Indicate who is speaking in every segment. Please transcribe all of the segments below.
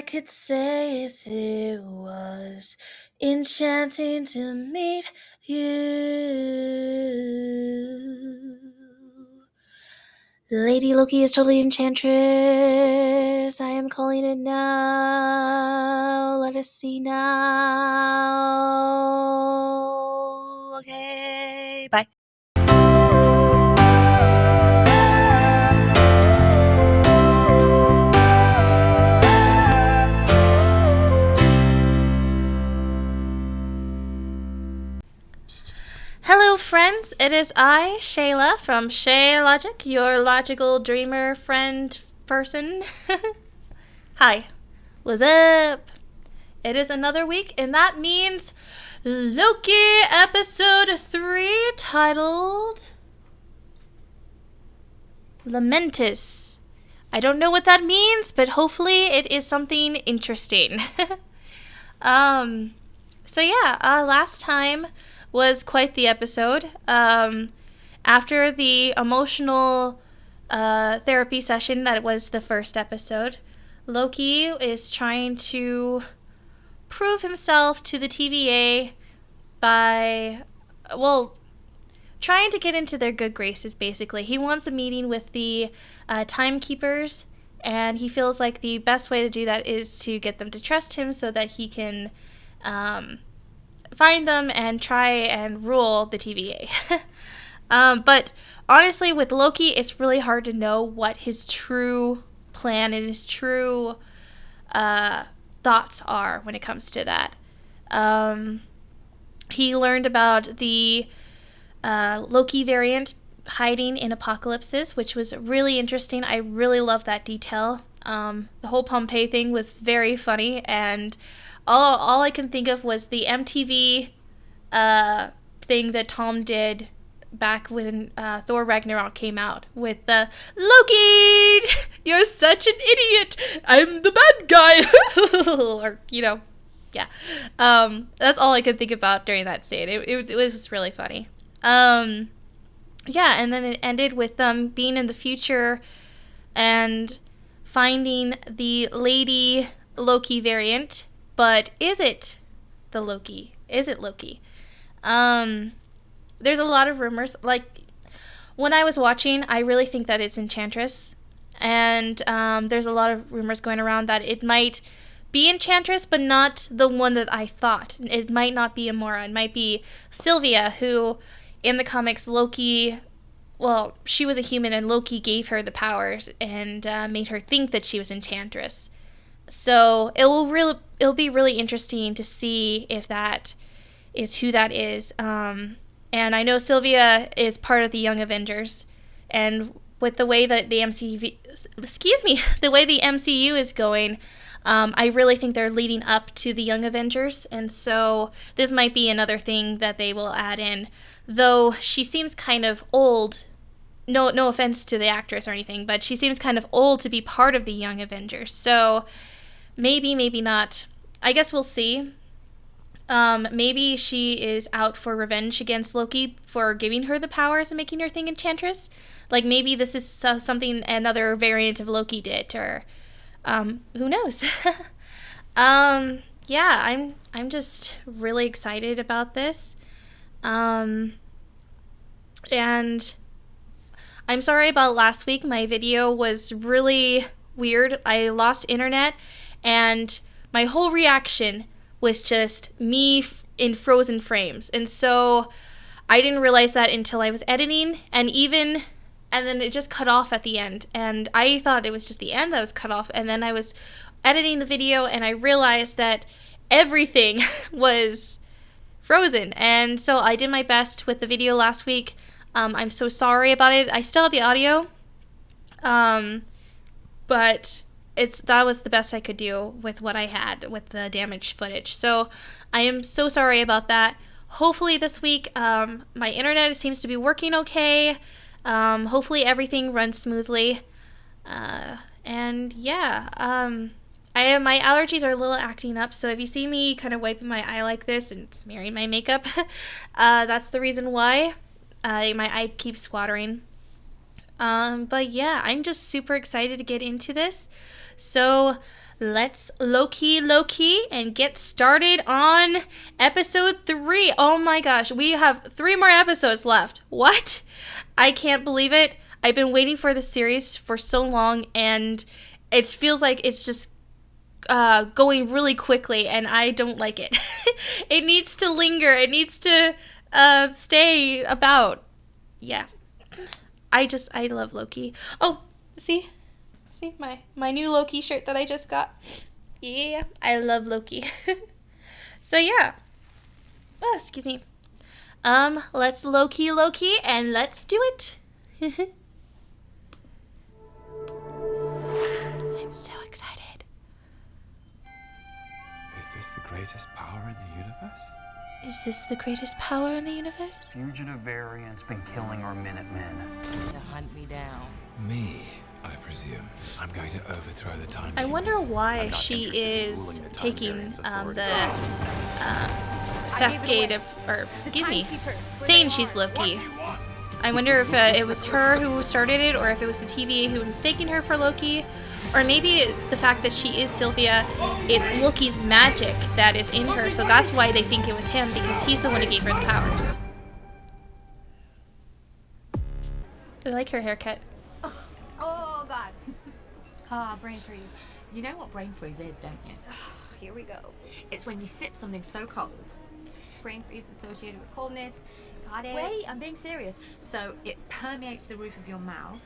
Speaker 1: could say is it was enchanting to meet you. Lady Loki is totally enchantress. I am calling it now. Let us see now. Okay, bye. Hello, friends. It is I, Shayla, from Shay Logic, your logical dreamer friend person. Hi. What's up? It is another week, and that means Loki episode 3, titled Lamentus. I don't know what that means, but hopefully it is something interesting. Last time was quite the episode. After the emotional therapy session that was the first episode, Loki is trying to prove himself to the TVA by, trying to get into their good graces, basically. He wants a meeting with the timekeepers, and he feels like the best way to do that is to get them to trust him so that he can find them and try and rule the TVA. But honestly, with Loki, it's really hard to know what his true plan and his true thoughts are when it comes to that. He learned about the Loki variant hiding in apocalypses, which was really interesting. I really love that detail. The whole Pompeii thing was very funny, and all I can think of was the MTV thing that Tom did back when Thor Ragnarok came out with the Loki, you're such an idiot, I'm the bad guy. Or, yeah. That's all I could think about during that scene. It was really funny. And then it ended with them being in the future and finding the Lady Loki variant. But is it the Loki? Is it Loki? There's a lot of rumors. Like, when I was watching, I really think that it's Enchantress. And there's a lot of rumors going around that it might be Enchantress, but not the one that I thought. It might not be Amora. It might be Sylvia, who, in the comics, Loki, she was a human, and Loki gave her the powers and made her think that she was Enchantress. So it'll be really interesting to see if that is who that is. And I know Sylvia is part of the Young Avengers, and with the way that the MCU is going, I really think they're leading up to the Young Avengers, and so this might be another thing that they will add in. Though she seems kind of old. No offense to the actress or anything, but she seems kind of old to be part of the Young Avengers. So maybe not. I guess we'll see. Maybe she is out for revenge against Loki for giving her the powers and making her think Enchantress. Like, maybe this is something another variant of Loki did, or who knows? I'm just really excited about this. And I'm sorry about last week. My video was really weird. I lost internet, and my whole reaction was just me in frozen frames. And so I didn't realize that until I was editing, and then it just cut off at the end. And I thought it was just the end that was cut off. And then I was editing the video, and I realized that everything was frozen. And so I did my best with the video last week. I'm so sorry about it. I still have the audio, but that was the best I could do with what I had with the damaged footage. So I am so sorry about that. Hopefully this week, my internet seems to be working okay. Hopefully everything runs smoothly. My allergies are a little acting up, so if you see me kind of wiping my eye like this and smearing my makeup, that's the reason why. My eye keeps watering. I'm just super excited to get into this. So let's Loki and get started on episode 3. Oh my gosh, we have 3 more episodes left. What? I can't believe it. I've been waiting for this series for so long, and it feels like it's just going really quickly, and I don't like it. It needs to linger. It needs to stay about. Yeah. I love Loki. Oh, see my new Loki shirt that I just got. Yeah, I love Loki. So yeah. Oh, excuse me. Let's Loki and let's do it. I'm so excited.
Speaker 2: Is this the greatest power in the universe?
Speaker 1: Is this the greatest power in the universe?
Speaker 3: Fugitive variant's been killing our Minutemen.
Speaker 4: To hunt me down.
Speaker 2: Me, I presume. I'm going to overthrow the time.
Speaker 1: I wonder
Speaker 2: Keepers.
Speaker 1: why
Speaker 2: I'm not
Speaker 1: she
Speaker 2: interested in
Speaker 1: is
Speaker 2: ruling the time
Speaker 1: taking
Speaker 2: variant's
Speaker 1: the
Speaker 2: authority.
Speaker 1: cascade of, or excuse me, saying she's Loki. I wonder if it was her who started it, or if it was the TVA who was mistaking her for Loki, or maybe the fact that she is Sylvia, it's Loki's magic that is in her, so that's why they think it was him, because he's the one who gave her the powers. I like her haircut.
Speaker 5: Oh god. Brain freeze.
Speaker 4: You know what brain freeze is, don't you?
Speaker 5: Here we go.
Speaker 4: It's when you sip something so cold.
Speaker 5: Brain freeze associated with coldness. Got it.
Speaker 4: Wait, I'm being serious. So it permeates the roof of your mouth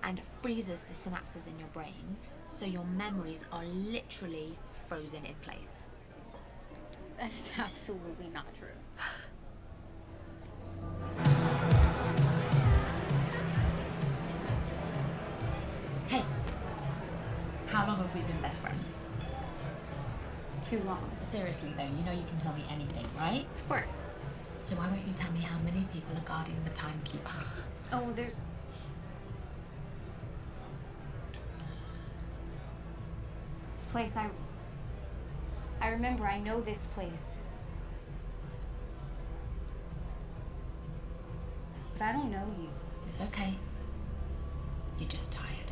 Speaker 4: and freezes the synapses in your brain, so your memories are literally frozen in place.
Speaker 5: That is absolutely not true.
Speaker 4: Hey, how long have we been best friends?
Speaker 5: Too long.
Speaker 4: Seriously though, you know you can tell me anything, right?
Speaker 5: Of course.
Speaker 4: So why won't you tell me how many people are guarding the timekeepers?
Speaker 5: Oh, there's... This place, I remember, I know this place. But I don't know you.
Speaker 4: It's okay. You're just tired.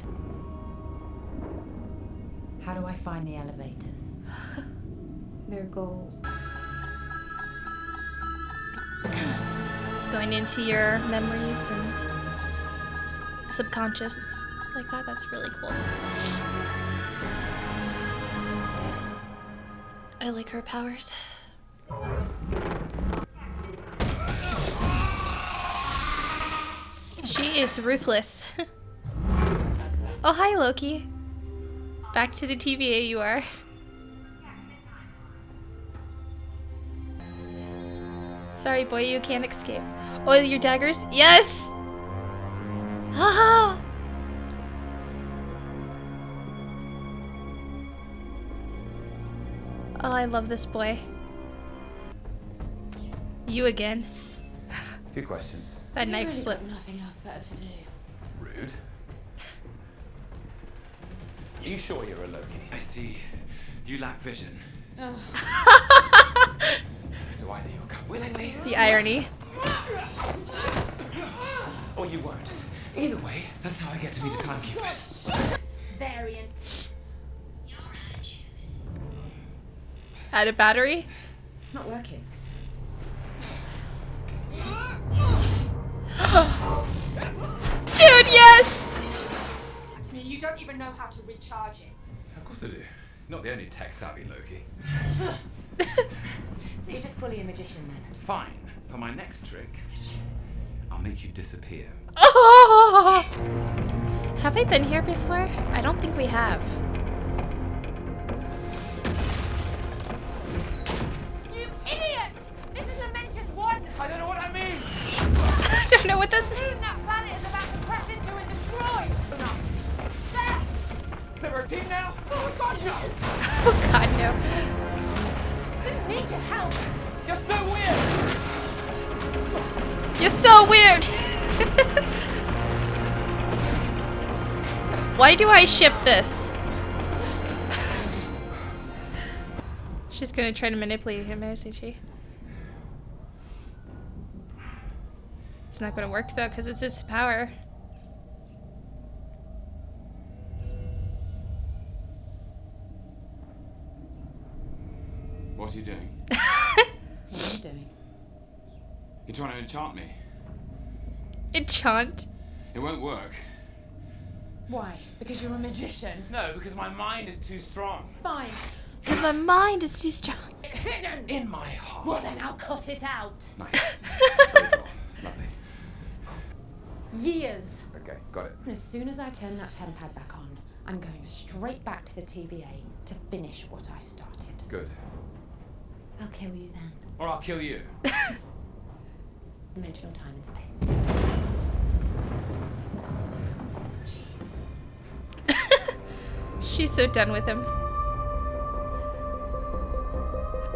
Speaker 4: How do I find the elevators?
Speaker 5: They're gold.
Speaker 1: Going into your memories and subconscious like that, that's really cool. I like her powers. She is ruthless. Oh, hi, Loki. Back to the TVA you are. Sorry, boy, you can't escape. Oh, your daggers? Yes! Haha! Oh, I love this boy. You again.
Speaker 2: A few questions.
Speaker 1: That knife
Speaker 6: Really
Speaker 1: flip.
Speaker 6: got nothing else better to do.
Speaker 2: Rude. You sure you're a Loki? I see. You lack vision.
Speaker 6: Oh.
Speaker 2: So either you'll come willingly,
Speaker 1: The irony.
Speaker 2: or you won't. Either way, that's how I get to be the timekeepers.
Speaker 5: Variant.
Speaker 1: Out of battery?
Speaker 6: It's not working.
Speaker 1: Dude, yes!
Speaker 6: To me, you don't even know how to recharge it.
Speaker 2: Of course I do. Not the only tech-savvy Loki.
Speaker 6: So you're just fully a magician then?
Speaker 2: Fine. For my next trick, I'll make you disappear.
Speaker 1: Oh! Have I been here before? I don't think we have.
Speaker 6: You idiot! This is momentous one!
Speaker 2: I don't know what I mean!
Speaker 1: I don't know what this means.
Speaker 6: Soon that planet is about to crash into and destroy! No. There!
Speaker 2: Is there a team now? Oh God, no!
Speaker 1: Oh god, no.
Speaker 6: Didn't need your help!
Speaker 2: You're so weird!
Speaker 1: You're so weird! Why do I ship this? She's gonna try to manipulate him, isn't she? It's not gonna work though, because it's his power.
Speaker 2: What are you doing?
Speaker 7: What are you doing?
Speaker 2: You're trying to enchant me.
Speaker 1: Enchant.
Speaker 2: It won't work.
Speaker 7: Why? Because you're a magician.
Speaker 2: No, because my mind is too strong.
Speaker 7: Fine.
Speaker 1: Because my mind is too strong.
Speaker 7: Hidden!
Speaker 2: In my heart.
Speaker 7: Well, then I'll cut it out.
Speaker 2: Nice. Very cool. Lovely.
Speaker 7: Years.
Speaker 2: Okay, got it.
Speaker 7: And as soon as I turn that tempad back on, I'm going straight back to the TVA to finish what I started.
Speaker 2: Good.
Speaker 7: I'll kill you then.
Speaker 2: Or I'll kill you.
Speaker 7: Dimensional time and space. Jeez.
Speaker 1: She's so done with him.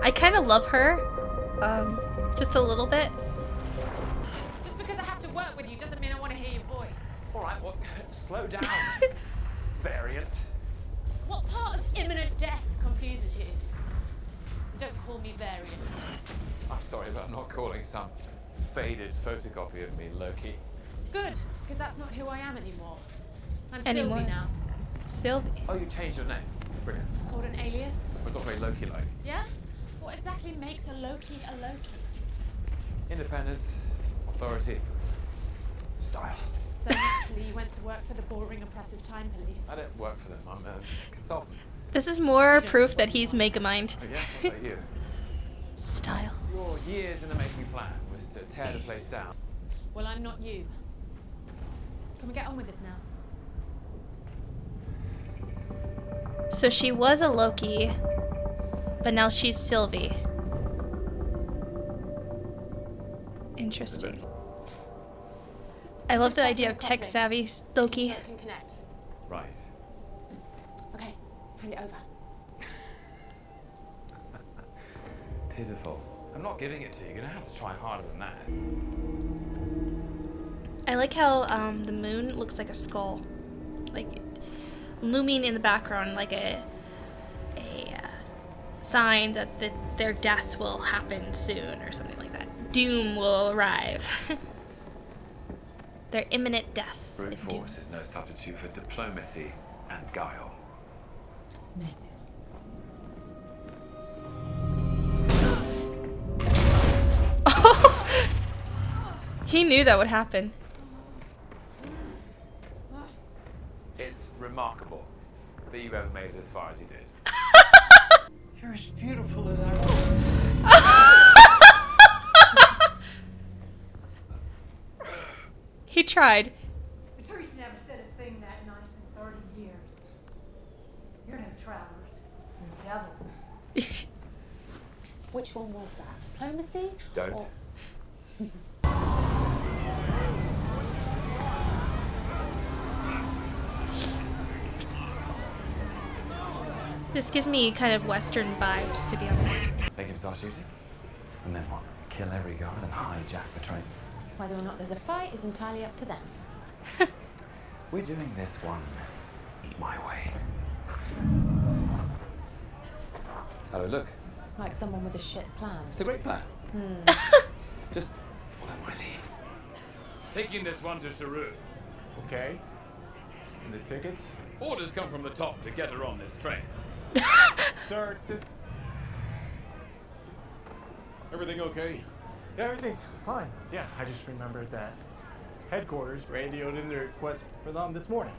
Speaker 1: I kind of love her. Just a little bit.
Speaker 6: Just because I have to work with you doesn't mean I want to hear your voice.
Speaker 2: Alright, well, slow down. Variant.
Speaker 6: What part of imminent death confuses you? Don't call me variant.
Speaker 2: I'm sorry about not calling some faded photocopy of me, Loki.
Speaker 6: Good, because that's not who I am anymore. I'm
Speaker 1: Anymore.
Speaker 6: Sylvie now.
Speaker 1: Sylvie.
Speaker 2: Oh, you changed your name. Brilliant.
Speaker 6: It's called an alias.
Speaker 2: It's not very Loki-like.
Speaker 6: Yeah? What exactly makes a Loki a Loki?
Speaker 2: Independence, authority, style.
Speaker 6: So naturally you went to work for the boring, oppressive time police.
Speaker 2: I don't work for them. I'm a consultant.
Speaker 1: This is more proof that he's Megamind.
Speaker 2: Oh, yeah? What about you?
Speaker 1: Style.
Speaker 2: Your years in the making plan was to tear the place down.
Speaker 6: Well, I'm not you. Can we get on with this now?
Speaker 1: So she was a Loki, but now she's Sylvie. Interesting. I love the idea of tech-savvy Loki.
Speaker 6: So it can connect.
Speaker 2: Right.
Speaker 7: Okay, hand it over.
Speaker 2: Pitiful. I'm not giving it to you. You're gonna have to try harder than that.
Speaker 1: I like how the moon looks like a skull, like looming in the background, like a sign that their death will happen soon, or something like that. Doom will arrive. Their imminent death.
Speaker 2: Brute
Speaker 1: if doom.
Speaker 2: force is no substitute for diplomacy and guile.
Speaker 7: Noted.
Speaker 1: He knew that would happen.
Speaker 2: It's remarkable that you ever made it as far as you did.
Speaker 3: You're as beautiful as I
Speaker 1: He tried.
Speaker 6: Patrice never said a thing that nice in 30 years. You're no travelers. You're devils.
Speaker 7: Which one was that? Diplomacy?
Speaker 2: Don't.
Speaker 7: Or-
Speaker 1: This gives me kind of Western vibes, to be honest.
Speaker 2: Make him start shooting? And then what? Kill every guard and hijack the train?
Speaker 7: Whether or not there's a fight is entirely up to them.
Speaker 2: We're doing this one my way. Hello, look.
Speaker 7: Like someone with a shit plan.
Speaker 2: It's a great plan. Just follow my lead.
Speaker 8: Taking this one to Sharu.
Speaker 9: Okay. And the tickets?
Speaker 8: Orders come from the top to get her on this train.
Speaker 9: Sir, this...
Speaker 8: Everything okay?
Speaker 9: Yeah, everything's fine. Yeah, I just remembered that headquarters radioed in the request for them this morning.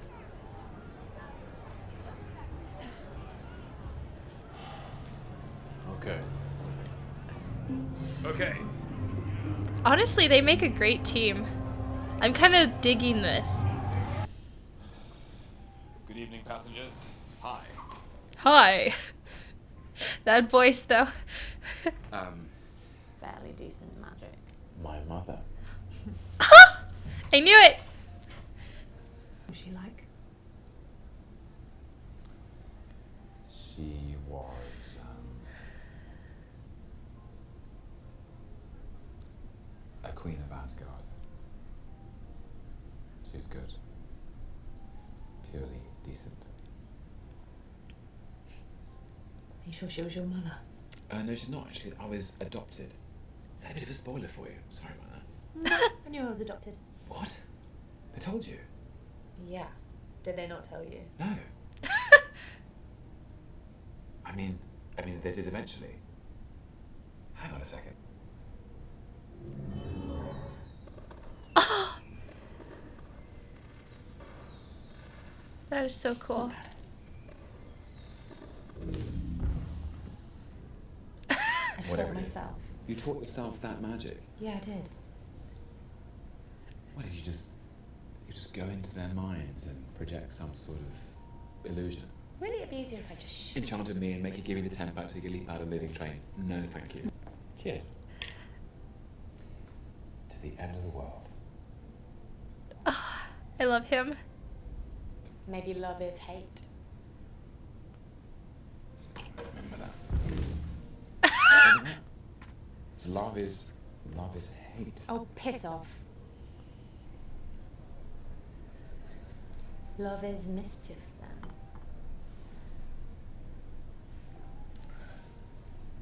Speaker 8: Okay. Okay.
Speaker 1: Honestly, they make a great team. I'm kind of digging this.
Speaker 8: Good evening, passengers. Hi.
Speaker 1: Hi. That voice, though.
Speaker 7: Fairly decent magic.
Speaker 2: My mother.
Speaker 1: I knew it!
Speaker 7: What's she like?
Speaker 2: She was, a queen of Asgard. She was good. Purely decent.
Speaker 7: Are you sure she was your mother?
Speaker 2: No, she's not actually. I was adopted. Is that a bit of a spoiler for you? Sorry about that.
Speaker 7: I knew I was adopted.
Speaker 2: What? They told you?
Speaker 7: Yeah. Did they not tell you?
Speaker 2: No. I mean, they did eventually. Hang on a second.
Speaker 1: That is so cool.
Speaker 7: I
Speaker 2: Whatever
Speaker 7: taught
Speaker 2: it is.
Speaker 7: myself.
Speaker 2: You taught yourself that magic?
Speaker 7: Yeah, I did.
Speaker 2: What did you just go into their minds and project some sort of illusion?
Speaker 7: Wouldn't it be easier if I just
Speaker 2: Enchanted me and make you give me the 10 back so you can leap out of a living train. No, thank you. Cheers. To the end of the world.
Speaker 1: I love him.
Speaker 7: Maybe love is hate.
Speaker 2: Remember that. Remember that? Love is hate.
Speaker 7: Oh, piss off. Love is mischief, then.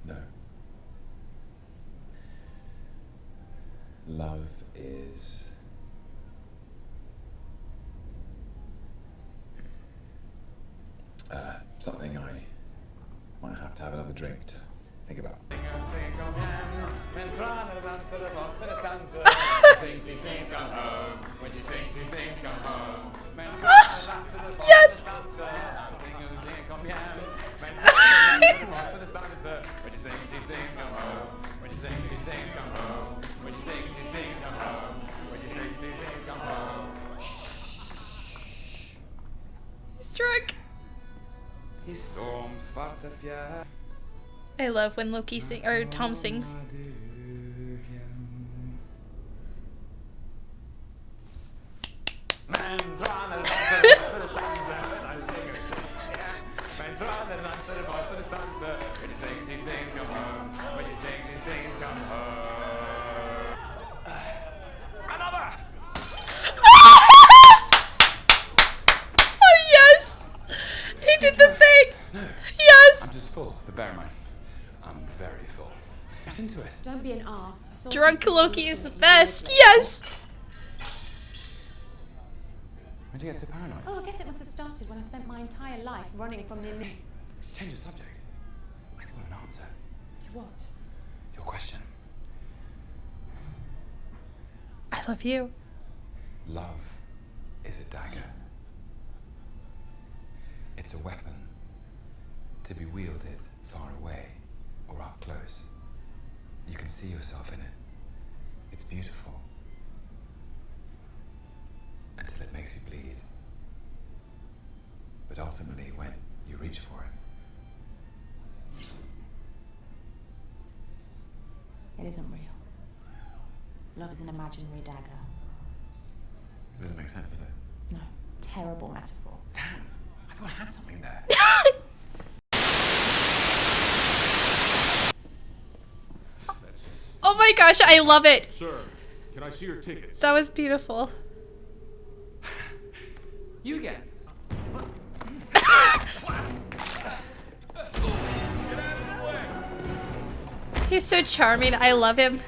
Speaker 2: No. Love is something I might have to have another drink to think about.
Speaker 1: Yes! He's drunk. I love when Loki or Tom sings. Oh yes! He did the thing! Yes!
Speaker 2: I'm just full, but bear in mind, I'm very full. Get into it.
Speaker 7: Don't be an arse. I saw
Speaker 1: Drunk
Speaker 7: something
Speaker 1: Loki is
Speaker 7: looking
Speaker 1: the
Speaker 7: at you
Speaker 1: best.
Speaker 7: weirdly.
Speaker 1: Yes!
Speaker 2: When did you get so paranoid?
Speaker 7: Oh, I guess it must have started when I spent my entire life running from the
Speaker 2: Change the subject. I want an answer.
Speaker 7: To what?
Speaker 2: Your question.
Speaker 1: I love you.
Speaker 2: Love is a dagger. It's a weapon to be wielded far away or up close. You can see yourself in it. It's beautiful. Until it makes you bleed. But ultimately, when you reach for it,
Speaker 7: It isn't real. Love is an imaginary dagger.
Speaker 2: it doesn't make sense, does it?
Speaker 7: No. Terrible metaphor.
Speaker 2: Damn, I thought I had something there.
Speaker 1: Oh my gosh, I love it.
Speaker 8: Sir, can I see your tickets?
Speaker 1: That was beautiful.
Speaker 2: You again.
Speaker 1: He's so charming. I love him.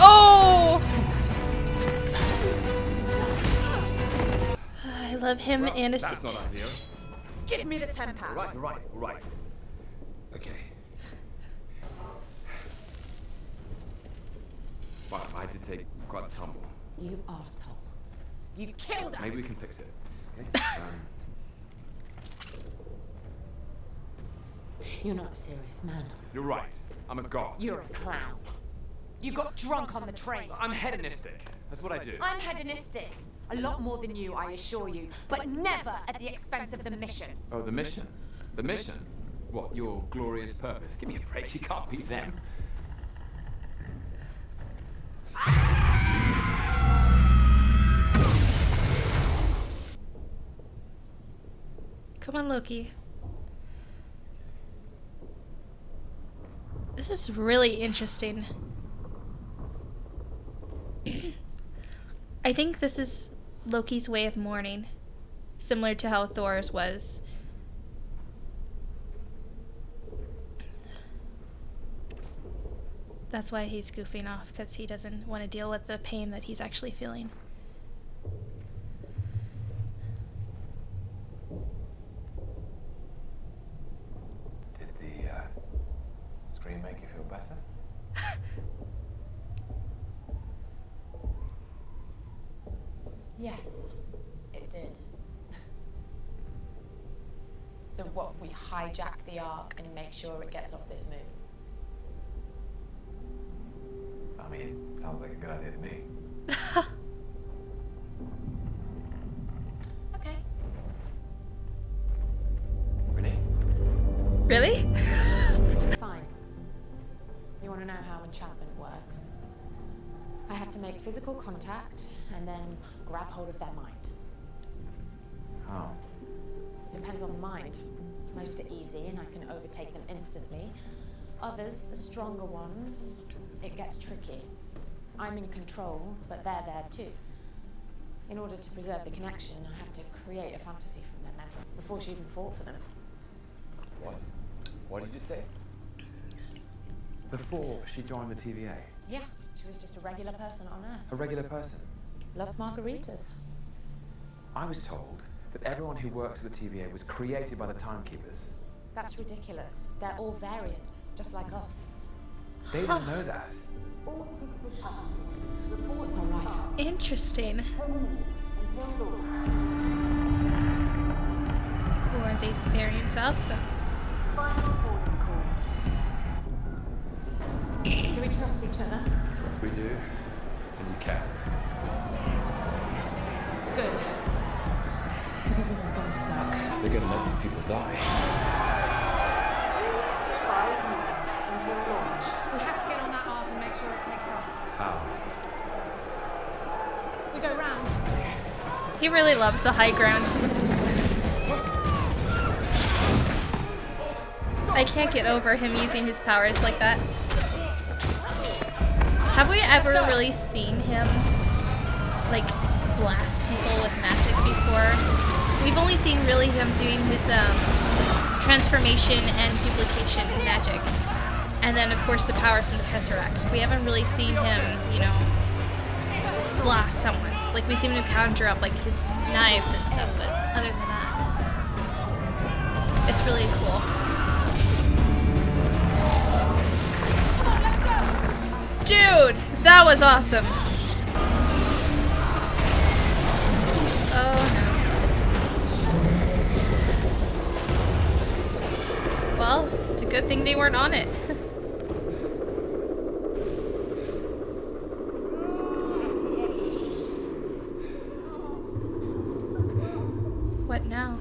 Speaker 1: Oh! I love him and a suit.
Speaker 8: That's not ideal.
Speaker 7: Give me the £10.
Speaker 8: Right.
Speaker 2: Okay.
Speaker 8: Well, I did take quite a tumble.
Speaker 7: You arsehole. You killed us!
Speaker 2: Maybe we can fix it. Okay?
Speaker 7: You're not a serious man.
Speaker 8: You're right. I'm a god.
Speaker 7: You're a clown. You got drunk on the train.
Speaker 8: I'm hedonistic. That's what I do.
Speaker 7: I'm hedonistic. A lot more than you, I assure you. But never at the expense of the mission.
Speaker 2: Oh, the mission? The mission? What, your glorious purpose? Give me a break, you can't beat them.
Speaker 1: Come on, Loki. This is really interesting. I think this is Loki's way of mourning, similar to how Thor's was. That's why he's goofing off, because he doesn't want to deal with the pain that he's actually feeling.
Speaker 2: Did the scream make you feel better?
Speaker 7: Yes, it did. So what, we hijack the Ark and make sure it gets off this moon?
Speaker 2: I mean, sounds like a good idea to me.
Speaker 7: Okay.
Speaker 2: Renee?
Speaker 1: Really?
Speaker 7: Fine. You want to know how enchantment works? I have to make physical contact and then grab hold of their mind.
Speaker 2: How?
Speaker 7: Depends on the mind. Most are easy and I can overtake them instantly. Others, the stronger ones, it gets tricky. I'm in control, but they're there too. In order to preserve the connection, I have to create a fantasy from their memory before she even fought for them.
Speaker 2: What? What did you say? Before she joined the TVA?
Speaker 7: Yeah, she was just a regular person on Earth.
Speaker 2: A regular person?
Speaker 7: Loved margaritas.
Speaker 2: I was told that everyone who works at the TVA was created by the Timekeepers.
Speaker 7: That's ridiculous. They're all variants, just like us.
Speaker 2: They didn't know that.
Speaker 7: Reports are right.
Speaker 1: Interesting. Who are they variants of, though?
Speaker 7: Do we trust each other?
Speaker 2: We do, and you can.
Speaker 7: Good. Because this is gonna suck.
Speaker 2: They're gonna let these people die.
Speaker 6: 5 minutes until launch.
Speaker 7: We have to get on that Ark and make sure it takes off.
Speaker 2: How?
Speaker 7: We go round.
Speaker 1: He really loves the high ground. I can't get over him using his powers like that. Have we ever really seen him, like, blast people with magic before? We've only seen really him doing his transformation and duplication magic. And then, of course, the power from the Tesseract. We haven't really seen him, you know, blast someone. Like, we've seen him conjure up, like, his knives and stuff, but other than that, it's really cool. Dude, that was awesome. Oh no. Well, it's a good thing they weren't on it. What now?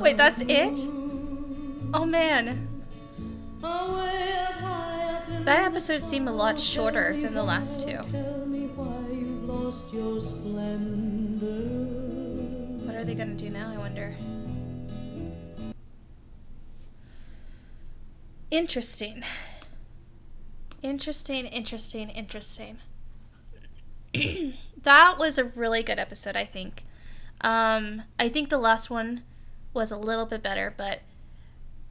Speaker 1: Wait, that's it? Oh man. That episode seemed a lot shorter than the last two. What are they gonna do now, I wonder? Interesting. Interesting. That was a really good episode, I think. I think the last one was a little bit better, but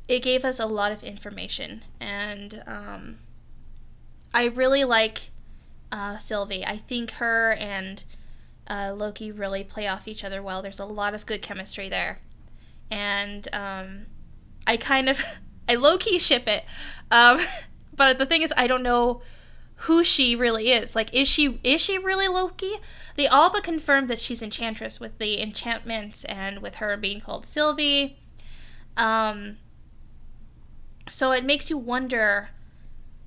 Speaker 1: it gave us a lot of information, and I really like Sylvie. I think her and Loki really play off each other well. There's a lot of good chemistry there, and I low-key ship it, but the thing is, I don't know who she really is. Like, is she really Loki? They all but confirmed that she's Enchantress with the enchantments and with her being called Sylvie. So it makes you wonder,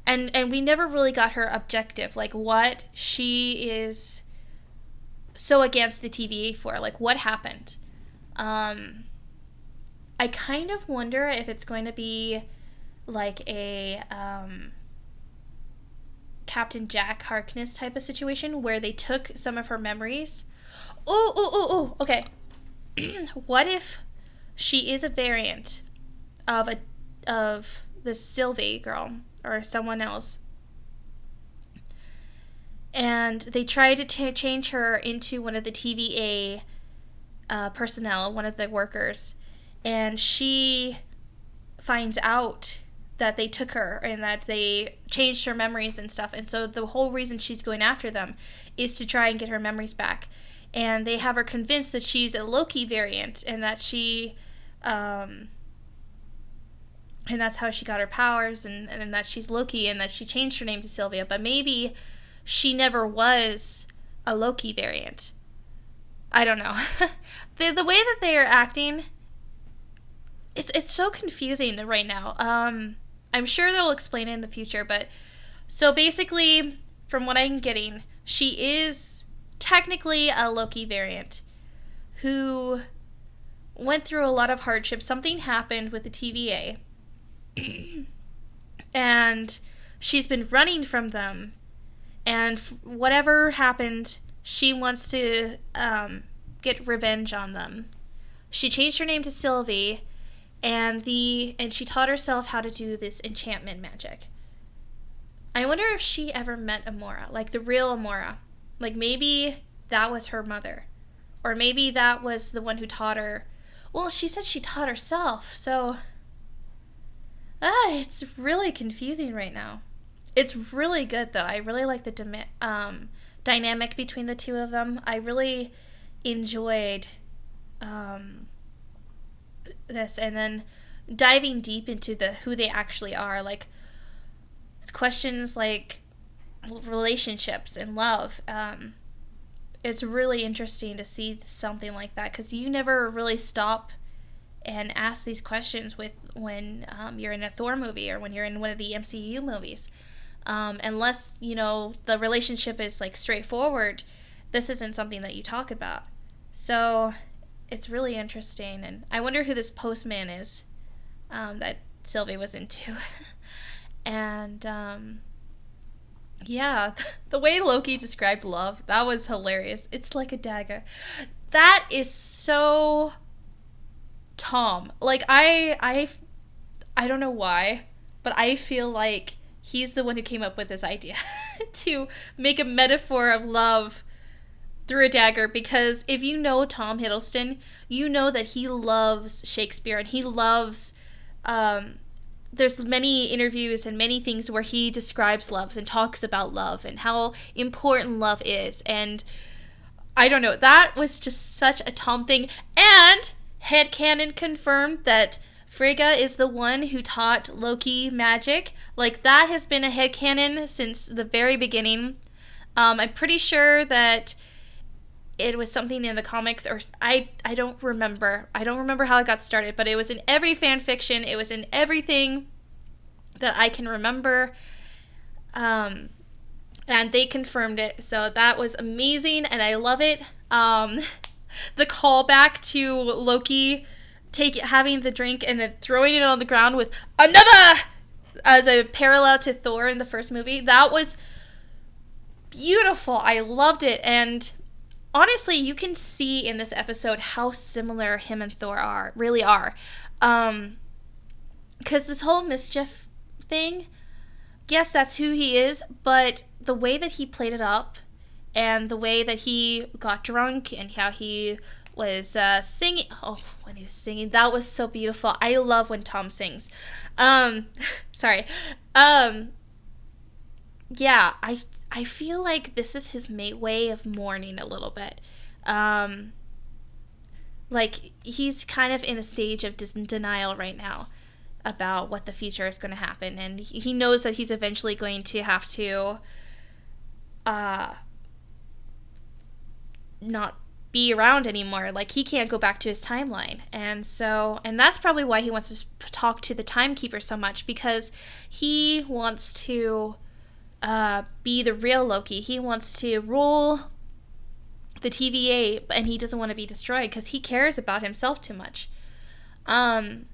Speaker 1: and we never really got her objective, like what she is so against the TVA for, like what happened. I kind of wonder if it's going to be like a Captain Jack Harkness type of situation where they took some of her memories, Okay. What if she is a variant of the Sylvie girl or someone else, and they try to change her into one of the TVA personnel, one of the workers, and she finds out that they took her and that they changed her memories and stuff, and so the whole reason she's going after them is to try and get her memories back. And they have her convinced that she's a Loki variant and that she and that's how she got her powers, and that she's Loki, and that she changed her name to Sylvia, but maybe she never was a Loki variant. I don't know. The way that they are acting, it's so confusing right now. I'm sure they'll explain it in the future, but so basically, from what I'm getting, she is technically a Loki variant who went through a lot of hardship. Something happened with the TVA, and she's been running from them, and whatever happened, she wants to get revenge on them. She changed her name to Sylvie, and she taught herself how to do this enchantment magic. I wonder if she ever met Amora, like the real Amora. Like, maybe that was her mother. Or maybe that was the one who taught her. Well, she said she taught herself, so... it's really confusing right now. It's really good, though. I really like the dynamic between the two of them. I really enjoyed this. And then diving deep into who they actually are. Like, questions like relationships and love. It's really interesting to see something like that, because you never really stop and ask these questions when you're in a Thor movie or when you're in one of the MCU movies. Unless, the relationship is like straightforward, this isn't something that you talk about. So it's really interesting, and I wonder who this postman is that Sylvie was into. And yeah, the way Loki described love, that was hilarious. It's like a dagger. That is so Tom. Like, I don't know why, but I feel like he's the one who came up with this idea to make a metaphor of love through a dagger, because if you know Tom Hiddleston, you know that he loves Shakespeare, and he loves there's many interviews and many things where he describes love and talks about love and how important love is. And I don't know, that was just such a Tom thing. And headcanon confirmed that Frigga is the one who taught Loki magic. Like, that has been a headcanon since the very beginning. I'm pretty sure that it was something in the comics, or I don't remember. I don't remember how it got started, but it was in every fan fiction. It was in everything that I can remember. And they confirmed it. So that was amazing, and I love it. The callback to Loki having the drink and then throwing it on the ground with another as a parallel to Thor in the first movie. That was beautiful. I loved it. And honestly, you can see in this episode how similar him and Thor really are. Because this whole mischief thing, yes, that's who he is, but the way that he played it up and the way that he got drunk and how he was singing. Oh, when he was singing, that was so beautiful. I love when Tom sings. Sorry. Yeah, I feel like this is his way of mourning a little bit. Like, he's kind of in a stage of denial right now about what the future is going to happen. And he knows that he's eventually going to have to not be around anymore. Like, he can't go back to his timeline. And that's probably why he wants to talk to the timekeeper so much, because he wants to be the real Loki. He wants to rule the TVA, and he doesn't want to be destroyed because he cares about himself too much.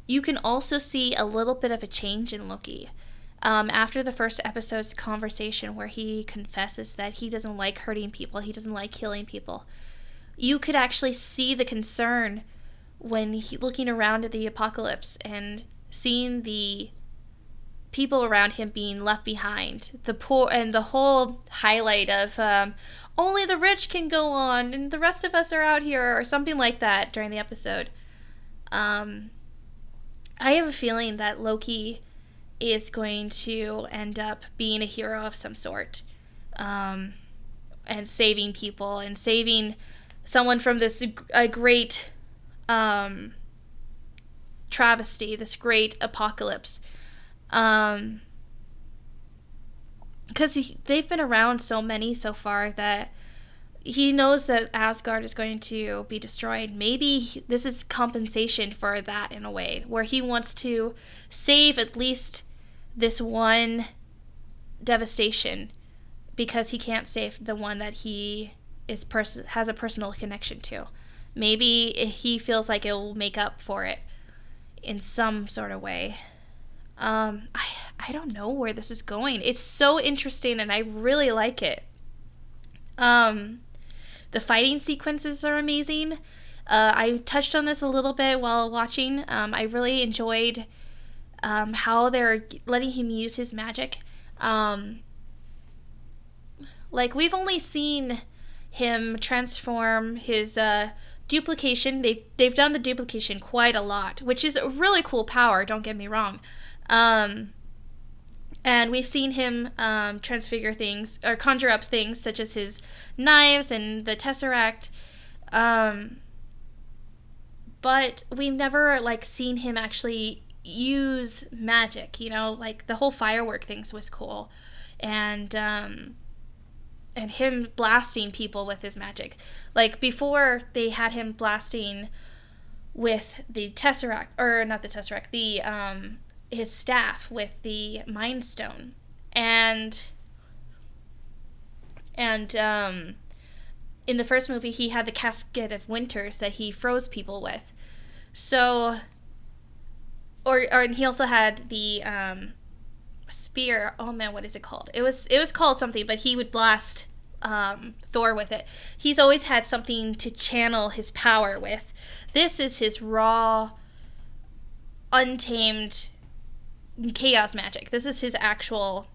Speaker 1: You can also see a little bit of a change in Loki. After the first episode's conversation where he confesses that he doesn't like hurting people, he doesn't like killing people, you could actually see the concern when looking around at the apocalypse and seeing the people around him being left behind, the poor, and the whole highlight of only the rich can go on and the rest of us are out here, or something like that during the episode. I have a feeling that Loki is going to end up being a hero of some sort, and saving people and saving someone from this great travesty, this great apocalypse. Because they've been around so many so far that he knows that Asgard is going to be destroyed. Maybe this is compensation for that in a way, where he wants to save at least this one devastation because he can't save the one that he has a personal connection to. Maybe he feels like it will make up for it in some sort of way. I don't know where this is going. It's so interesting and I really like it. The fighting sequences are amazing. I touched on this a little bit while watching. I really enjoyed how they're letting him use his magic. Like, we've only seen him transform his duplication. They've done the duplication quite a lot, which is a really cool power, don't get me wrong. And we've seen him transfigure things or conjure up things such as his knives and the Tesseract. But we've never seen him actually use magic, like the whole firework things was cool. And him blasting people with his magic. Like, before they had him blasting with the Tesseract, or not the Tesseract, his staff with the Mind Stone. And in the first movie, he had the Casket of Winters that he froze people with. So, and he also had the spear. Oh man, what is it called? It was called something, but he would blast Thor with it. He's always had something to channel his power with. This is his raw, untamed chaos magic. This is his actual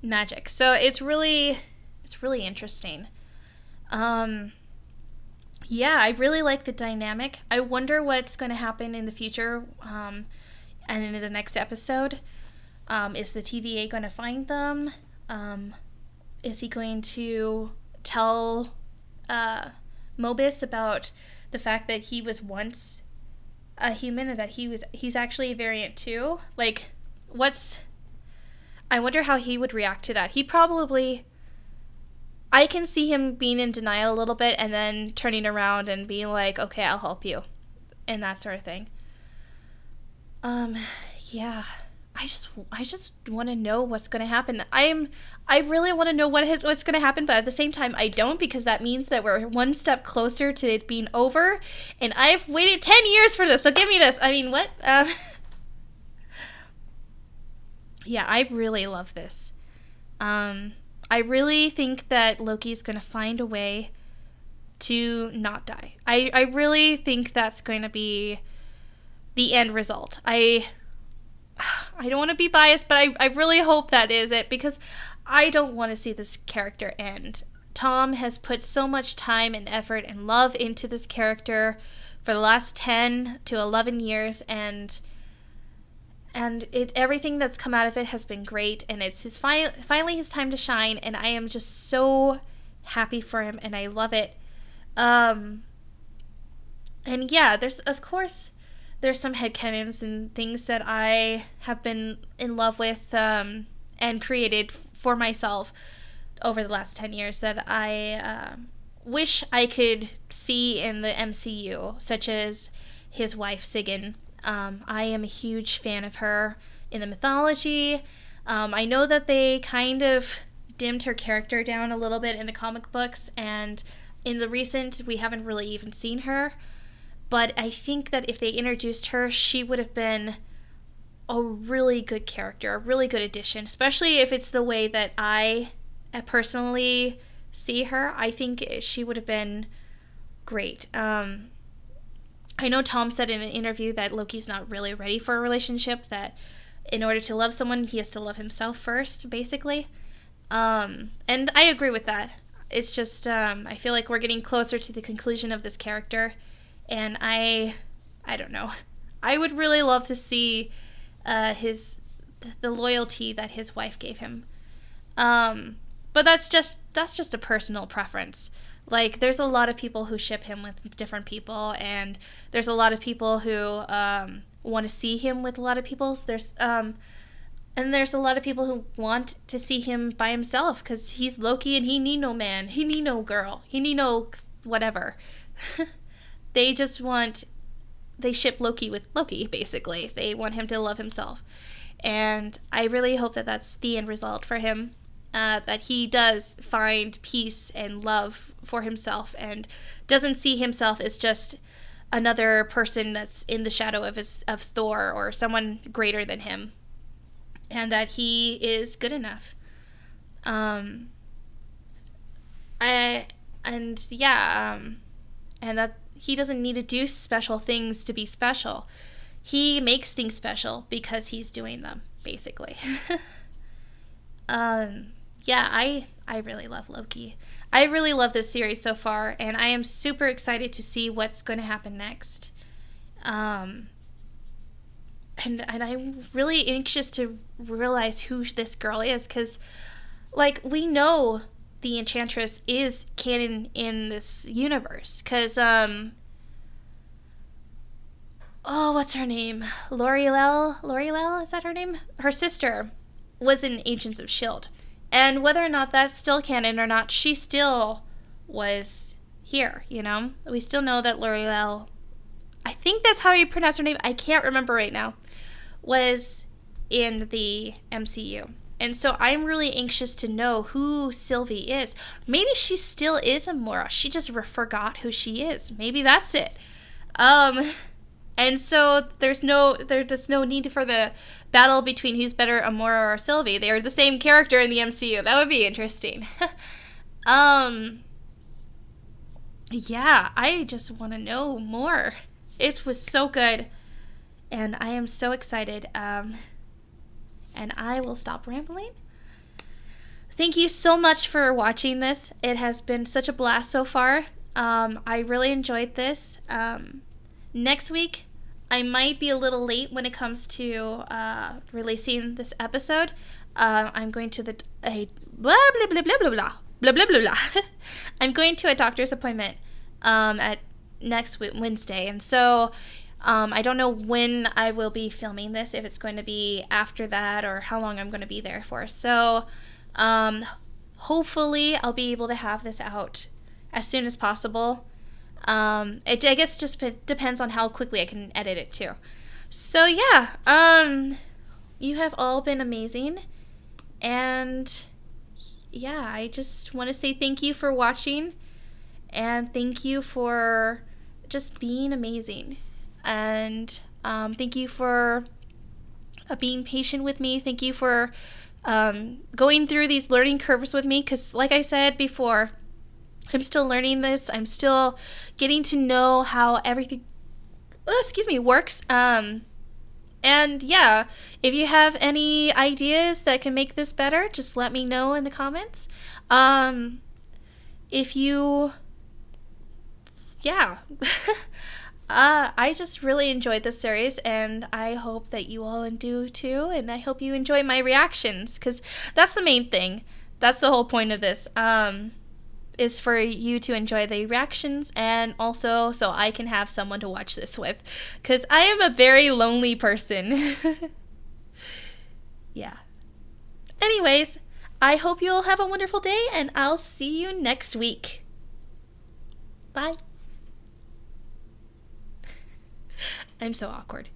Speaker 1: magic. So it's really interesting. Yeah, I really like the dynamic. I wonder what's going to happen in the future, and in the next episode. Is the TVA going to find them? Is he going to tell Mobius about the fact that he was once a human and that he's actually a variant too? Like, I wonder how he would react to that. I can see him being in denial a little bit and then turning around and being like, okay, I'll help you, and that sort of thing. Yeah. I just want to know what's going to happen. I really want to know what's going to happen, but at the same time, I don't, because that means that we're one step closer to it being over, and I've waited 10 years for this, so give me this. I mean, what? Yeah, I really love this. I really think that Loki's going to find a way to not die. I really think that's going to be the end result. I don't want to be biased, but I really hope that is it, because I don't want to see this character end. Tom has put so much time and effort and love into this character for the last 10 to 11 years, and everything that's come out of it has been great, and it's finally his time to shine, and I am just so happy for him, and I love it. And yeah, there's some headcanons and things that I have been in love with and created for myself over the last 10 years that I wish I could see in the MCU, such as his wife, Sigyn. I am a huge fan of her in the mythology. I know that they kind of dimmed her character down a little bit in the comic books, and in the recent, we haven't really even seen her. But I think that if they introduced her, she would have been a really good character, a really good addition, especially if it's the way that I personally see her. I think she would have been great. I know Tom said in an interview that Loki's not really ready for a relationship, that in order to love someone, he has to love himself first, basically. And I agree with that. It's just, I feel like we're getting closer to the conclusion of this character, and I don't know. I would really love to see the loyalty that his wife gave him. But that's just a personal preference. Like, there's a lot of people who ship him with different people, and there's a lot of people who want to see him with a lot of people. And there's a lot of people who want to see him by himself because he's Loki and he need no man, he need no girl, he need no whatever. They ship Loki with Loki, basically. They want him to love himself. And I really hope that that's the end result for him. That he does find peace and love for himself and doesn't see himself as just another person that's in the shadow of Thor or someone greater than him, and that he is good enough. And that he doesn't need to do special things to be special. He makes things special because he's doing them, basically. I really love Loki. I really love this series so far, and I am super excited to see what's going to happen next. And I'm really anxious to realize who this girl is, because, like, we know the Enchantress is canon in this universe, because, what's her name? L'Oreal, is that her name? Her sister was in Agents of S.H.I.E.L.D. And whether or not that's still canon or not, she still was here, you know? We still know that L'Oreal, I think that's how you pronounce her name, I can't remember right now, was in the MCU. And so I'm really anxious to know who Sylvie is. Maybe she still is Amora. She just forgot who she is. Maybe that's it. And so there's just no need for the battle between who's better, Amora or Sylvie. They are the same character in the MCU. That would be interesting. Yeah, I just want to know more. It was so good. And I am so excited. And I will stop rambling. Thank you so much for watching this. It has been such a blast so far. I really enjoyed this. Next week, I might be a little late when it comes to releasing this episode. I'm going to blah blah blah blah blah blah blah blah blah blah. I'm going to a doctor's appointment at next Wednesday, and so I don't know when I will be filming this. If it's going to be after that or how long I'm going to be there for. So hopefully I'll be able to have this out as soon as possible. I guess just depends on how quickly I can edit it too. So yeah, you have all been amazing, and yeah, I just want to say thank you for watching, and thank you for just being amazing, and thank you for being patient with me. Thank you for going through these learning curves with me, because like I said before, I'm still learning this. I'm still getting to know how everything works. And yeah, if you have any ideas that can make this better, just let me know in the comments. I just really enjoyed this series, and I hope that you all do too, and I hope you enjoy my reactions, because that's the main thing. That's the whole point of this. Is for you to enjoy the reactions, and also so I can have someone to watch this with, because I am a very lonely person. Yeah. Anyways, I hope you'll have a wonderful day, and I'll see you next week. Bye. I'm so awkward.